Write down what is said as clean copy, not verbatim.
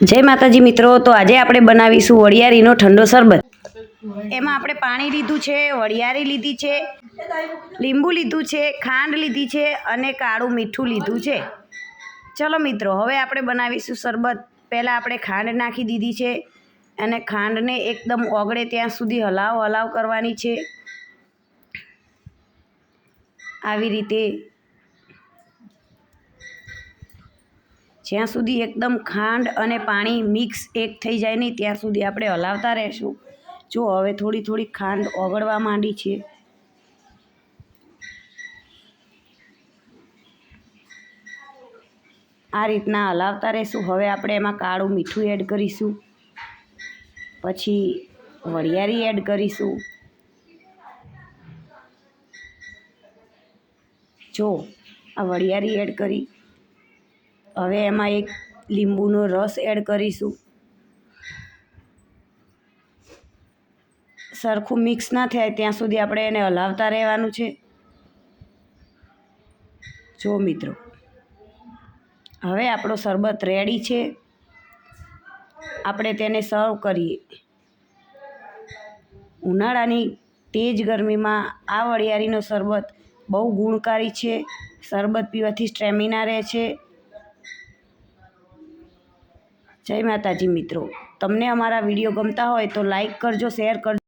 જય માતાજી મિત્રો, તો આજે આપણે બનાવીશું વરિયાળીનો ઠંડો શરબત। એમાં આપણે પાણી લીધું છે, વરિયાળી લીધી છે, લીંબુ લીધું છે, ખાંડ લીધી છે અને કાળું મીઠું લીધું છે। ચલો મિત્રો, હવે આપણે બનાવીશું શરબત। પહેલાં આપણે ખાંડ નાખી દીધી છે અને ખાંડને એકદમ ઓગળે ત્યાં સુધી હલાવ કરવાની છે। આવી રીતે જ્યાં સુધી એકદમ ખાંડ અને પાણી મિક્સ એક થઈ જાય નહીં ત્યાં સુધી આપણે હલાવતા રહેશું। જો હવે થોડી થોડી ખાંડ ઓગળવા માંડી છે। આ રીતના હલાવતા રહેશું। હવે આપણે એમાં કાળું મીઠું એડ કરીશું, પછી વરિયાળી એડ કરીશું। જો આ વરિયાળી એડ કરી, હવે એમાં એક લીંબુનો રસ એડ કરીશું। સરખું મિક્સ ના થાય ત્યાં સુધી આપણે એને હલાવતા રહેવાનું છે। જો મિત્રો, હવે આપણો શરબત રેડી છે। આપણે તેને સર્વ કરીએ। ઉનાળાની તેજ ગરમીમાં આ વરિયાળીનો શરબત બહુ ગુણકારી છે। શરબત પીવાથી સ્ટેમિના રહે છે। જય માતાજી મિત્રો, તમને અમારા વિડીયો ગમતા હોય તો લાઈક કરજો, શેર કરજો।